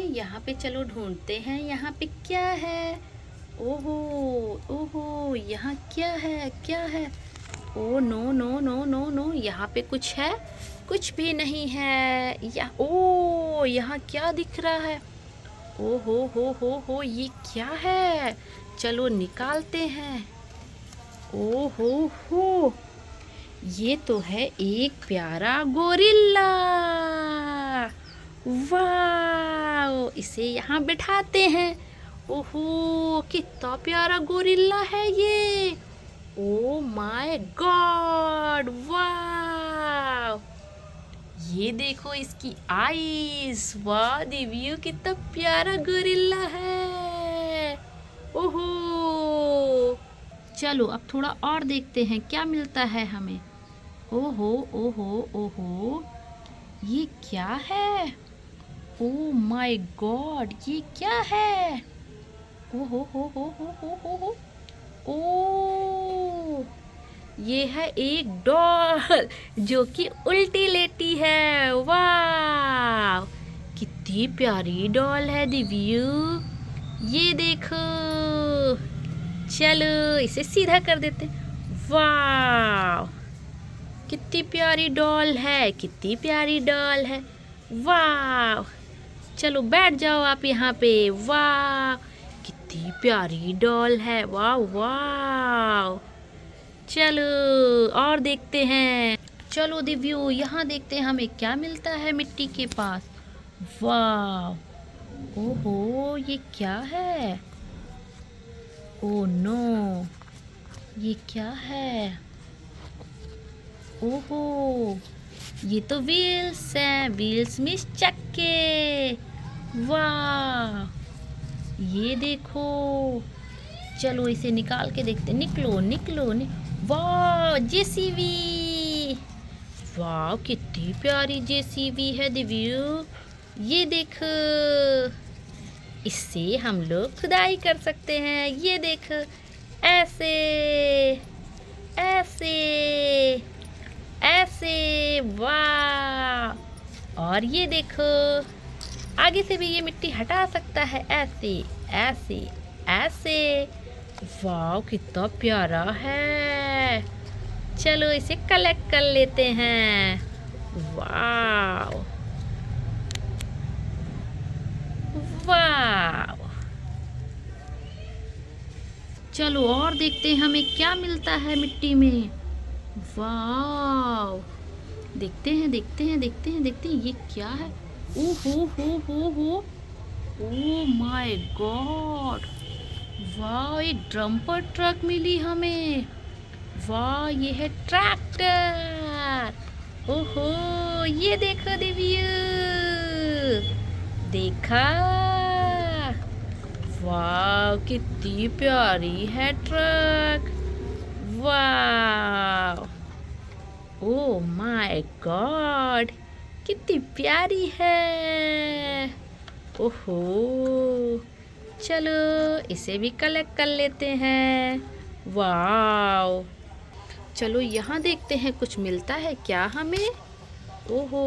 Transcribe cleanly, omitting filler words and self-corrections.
यहाँ पे चलो ढूंढते हैं, यहाँ पे क्या है। ओहो, ओहो, यहाँ क्या है, क्या है। Oh no no no no no, यहाँ पे कुछ है? कुछ भी नहीं है। ओ यहाँ क्या दिख रहा है? ओ हो, ये क्या है? चलो निकालते हैं। ओ हो, ये तो है एक प्यारा गोरिल्ला। वाह, इसे यहाँ बिठाते हैं। ओहो, कितना प्यारा गोरिल्ला है ये। ओ माय गॉड, वाह। ये देखो इसकी आईज। वाह दिव्यू, कितना प्यारा गोरिल्ला है। ओहो, चलो अब थोड़ा और देखते हैं क्या मिलता है हमें। ओहो ओहो ओहो, ये क्या है? ओ माय गॉड, ये क्या है? ओहो हो। ओ, ये है एक डॉल जो कि उल्टी लेटी है। वाह, कितनी प्यारी डॉल है दिव्यू। ये देखो, चलो इसे सीधा कर देते। वाह, कितनी प्यारी डॉल है, कितनी प्यारी डॉल है। वाह, चलो बैठ जाओ आप यहाँ पे। वाह, कितनी प्यारी डॉल है। वाह वाह, चलो और देखते हैं। चलो दिव्यू, यहाँ देखते हैं हमें क्या मिलता है मिट्टी के पास। वाह, ओहो, ये क्या है? ओ नो, ये क्या है? ओहो, ये तो व्हील्स हैं, व्हील्स में चक्के। वाह, ये देखो, चलो इसे निकाल के देखते। निकलो निकलो वाह, जेसीबी। वाह, कितनी प्यारी जेसीबी है दिव्यू। ये देखो, इससे हम लोग खुदाई कर सकते हैं। ये देखो, ऐसे ऐसे ऐसे। वाह, और ये देखो, आगे से भी ये मिट्टी हटा सकता है। ऐसे ऐसे ऐसे। वाह, कितना प्यारा है। चलो इसे कलेक्ट कर लेते हैं। वाह वाह, चलो और देखते हैं हमें क्या मिलता है मिट्टी में। वाह, देखते हैं ये क्या है। ओ हो, ओ माय गॉड। वाह, एक डंपर ट्रक मिली हमें। वाह, ये है ट्रैक्टर। ओहो, ये देखो दिव्यू, देखा। वाह, कितनी प्यारी है ट्रक। वाह, ओ माय गॉड, कितनी प्यारी है। ओहो, चलो इसे भी कलेक्ट कर लेते हैं। वाह, चलो यहाँ देखते हैं कुछ मिलता है क्या हमें। ओहो,